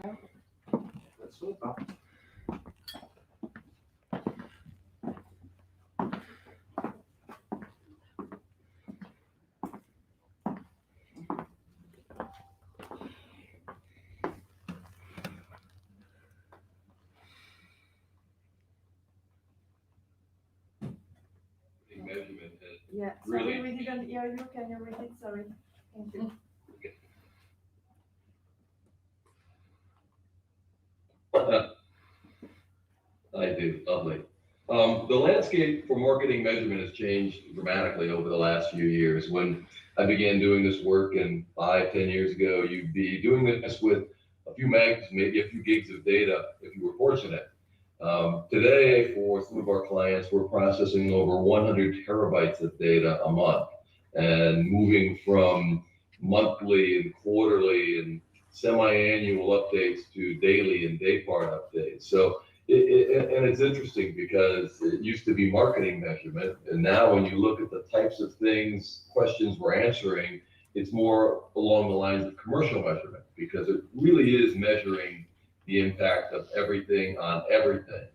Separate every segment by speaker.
Speaker 1: Let's hope not.
Speaker 2: Measurement has
Speaker 3: Yeah,
Speaker 2: really
Speaker 3: sorry, we didn't hear you. Can you repeat? Sorry. Thank you.
Speaker 2: I do, lovely. The landscape for marketing measurement has changed dramatically over the last few years. When I began doing this work, and 5, 10 years ago, you'd be doing this with a few megs, maybe a few gigs of data if you were fortunate. Today, for some of our clients, we're processing over 100 terabytes of data a month and moving from monthly and quarterly and semi-annual updates to daily and day part updates. So, and it's interesting because it used to be marketing measurement, and now when you look at the types of things, questions we're answering, it's more along the lines of commercial measurement because it really is measuring the impact of everything on everything.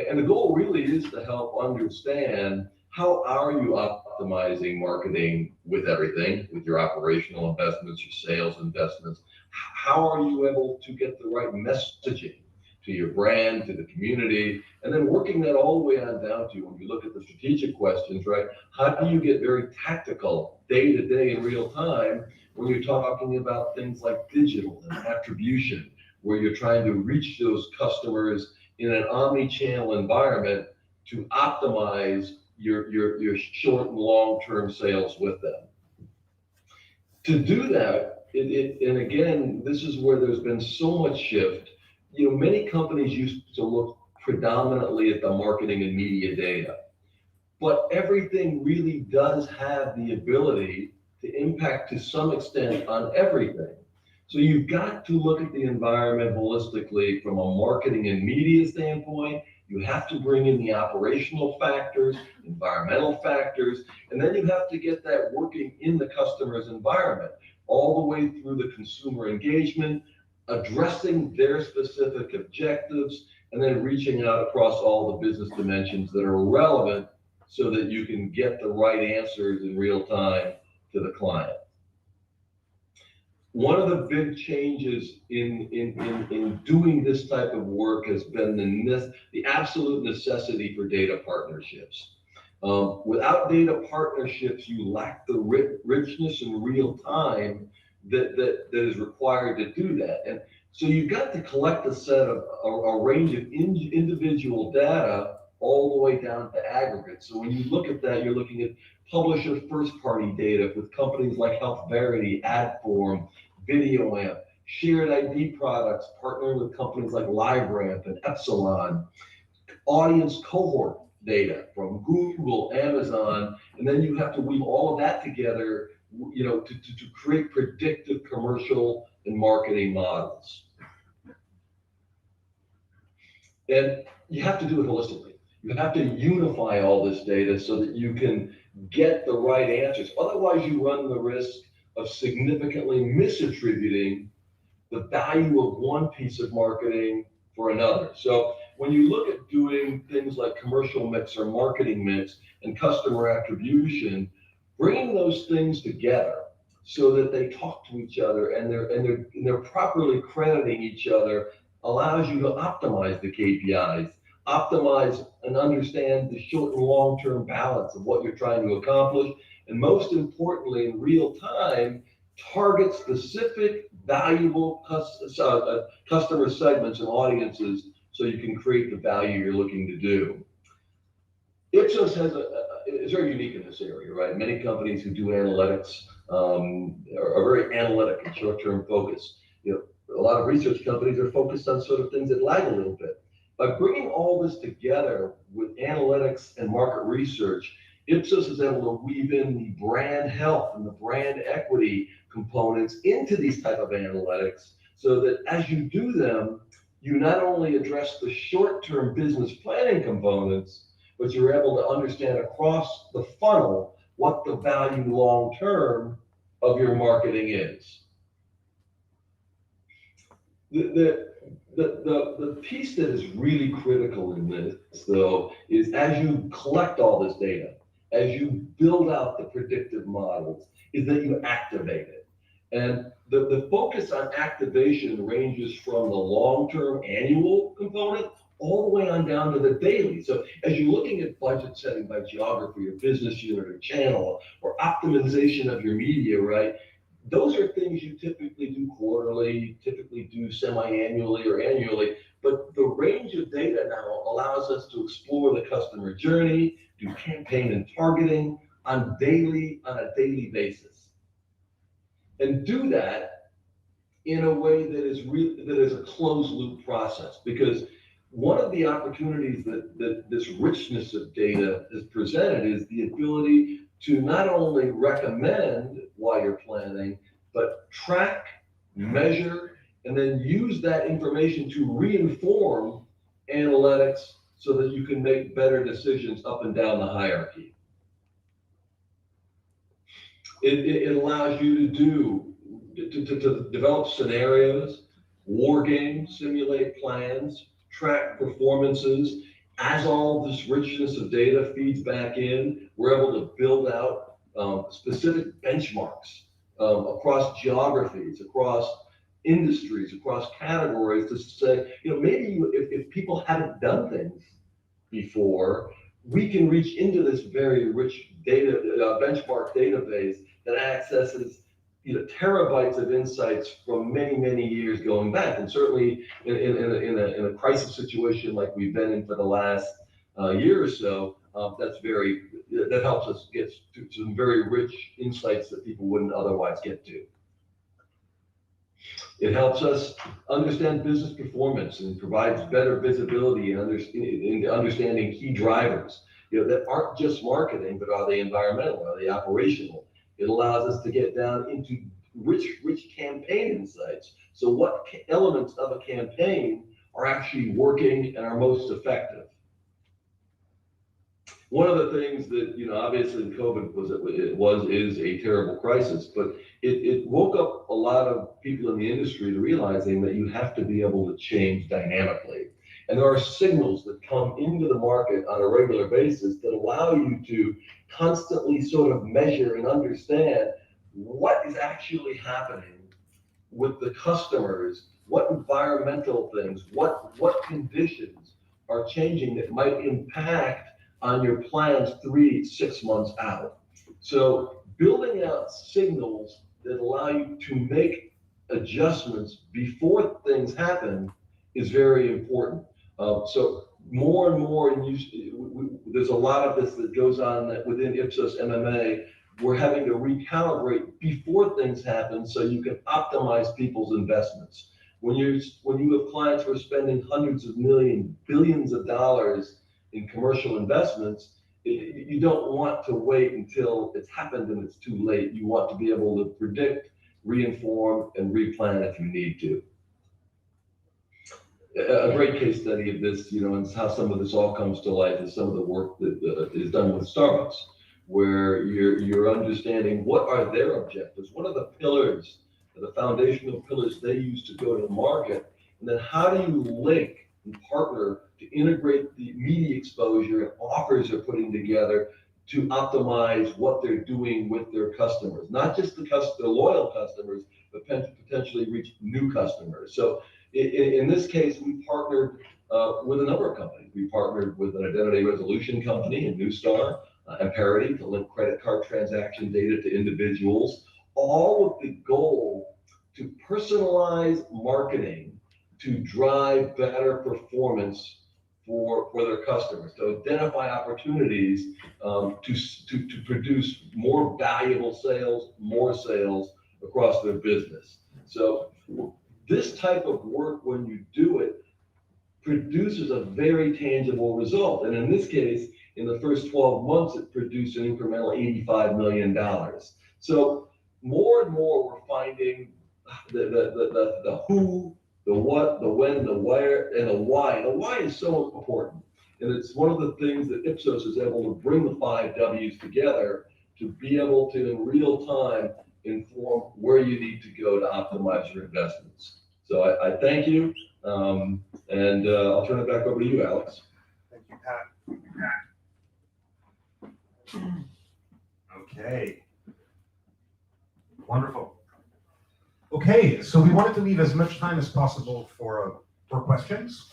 Speaker 2: And the goal really is to help understand how are you optimizing marketing with everything, with your operational investments, your sales investments. How are you able to get the right messaging to your brand, to the community, and then working that all the way on down to when you look at the strategic questions, right? How do you get very tactical day to day in real time when you're talking about things like digital and attribution, where you're trying to reach those customers in an omni-channel environment to optimize your short and long-term sales with them. To do that, and again, this is where there's been so much shift. Many companies used to look predominantly at the marketing and media data, but everything really does have the ability to impact to some extent on everything. So you've got to look at the environment holistically from a marketing and media standpoint. You have to bring in the operational factors, environmental factors, and then you have to get that working in the customer's environment, all the way through the consumer engagement, addressing their specific objectives, and then reaching out across all the business dimensions that are relevant so that you can get the right answers in real time to the client. One of the big changes in doing this type of work has been the absolute necessity for data partnerships. Without data partnerships, you lack the richness in real time that is required to do that. And so you've got to collect a range of individual data all the way down to aggregate. So when you look at that, you're looking at publisher first-party data with companies like HealthVerity, Adform, VideoAmp, shared ID products, partnering with companies like LiveRamp and Epsilon, audience cohort data from Google, Amazon, and then you have to weave all of that together, to create predictive commercial and marketing models. And you have to do it holistically. You have to unify all this data so that you can get the right answers. Otherwise, you run the risk of significantly misattributing the value of one piece of marketing for another. So when you look at doing things like commercial mix or marketing mix and customer attribution, bringing those things together so that they talk to each other and they're properly crediting each other allows you to optimize the KPIs, optimize and understand the short and long-term balance of what you're trying to accomplish, and most importantly, in real time, target specific valuable customer segments and audiences so you can create the value you're looking to do. Ipsos is very unique in this area, right? Many companies who do analytics are very analytic and short-term focused. A lot of research companies are focused on sort of things that lag a little bit. By bringing all this together with analytics and market research, Ipsos is able to weave in the brand health and the brand equity components into these type of analytics so that as you do them, you not only address the short-term business planning components, but you're able to understand across the funnel what the value long-term of your marketing is. The piece that is really critical in this, though, is as you collect all this data, as you build out the predictive models, is that you activate it. And the focus on activation ranges from the long-term annual component all the way on down to the daily. So as you're looking at budget setting by geography or business unit or channel or optimization of your media, right? Those are things you typically do quarterly, typically do semi-annually or annually, but the range of data now allows us to explore the customer journey, do campaign and targeting on a daily basis. And do that in a way that is a closed loop process, because one of the opportunities that this richness of data is presented is the ability to not only recommend while you're planning, but track, measure, and then use that information to reinform analytics so that you can make better decisions up and down the hierarchy. It allows you to develop scenarios, war games, simulate plans, track performances. As all this richness of data feeds back in, we're able to build out specific benchmarks across geographies, across industries, across categories to say, maybe if people haven't done things before, we can reach into this very rich data benchmark database that accesses terabytes of insights from many years going back. And certainly in a crisis situation like we've been in for the last year or so, that helps us get to some very rich insights that people wouldn't otherwise get to. It helps us understand business performance and provides better visibility in understanding key drivers, that aren't just marketing, but are they environmental, are they operational? It allows us to get down into rich campaign insights. So what elements of a campaign are actually working and are most effective? One of the things that, obviously COVID is a terrible crisis, but it woke up a lot of people in the industry to realizing that you have to be able to change dynamically. And there are signals that come into the market on a regular basis that allow you to constantly sort of measure and understand what is actually happening with the customers, what environmental things, what conditions are changing that might impact on your plans 3-6 months out. So building out signals that allow you to make adjustments before things happen is very important. So more and more, there's a lot of this that goes on that within Ipsos MMA, we're having to recalibrate before things happen so you can optimize people's investments. When you have clients who are spending hundreds of millions, billions of dollars in commercial investments, you don't want to wait until it's happened and it's too late. You want to be able to predict, reinform, and replan if you need to. A great case study of this, and how some of this all comes to life is some of the work that is done with Starbucks, where you're understanding what are their objectives, what are the pillars, the foundational pillars they use to go to the market, and then how do you link and partner to integrate the media exposure and offers they're putting together to optimize what they're doing with their customers, not just the loyal customers, but potentially reach new customers. So in this case, we partnered with a number of companies. We partnered with an identity resolution company in Neustar and Parity to link credit card transaction data to individuals, all with the goal to personalize marketing to drive better performance for their customers, to identify opportunities to produce more valuable sales, more sales across their business. So this type of work, when you do it, produces a very tangible result. And in this case, in the first 12 months, it produced an incremental $85 million. So more and more, we're finding the who, the what, the when, the where, and the why. The why is so important. And it's one of the things that Ipsos is able to bring the 5 W's together to be able to, in real time, inform where you need to go to optimize your investments. So I thank you, and I'll turn it back over to you, Alex.
Speaker 1: Thank you, Pat. Okay. Wonderful. Okay, so we wanted to leave as much time as possible for questions.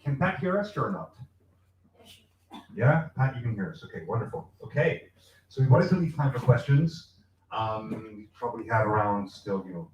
Speaker 1: Can Pat hear us or not? Yeah, Pat, you can hear us. Okay, wonderful. Okay, so we wanted to leave time for questions. We probably have around still,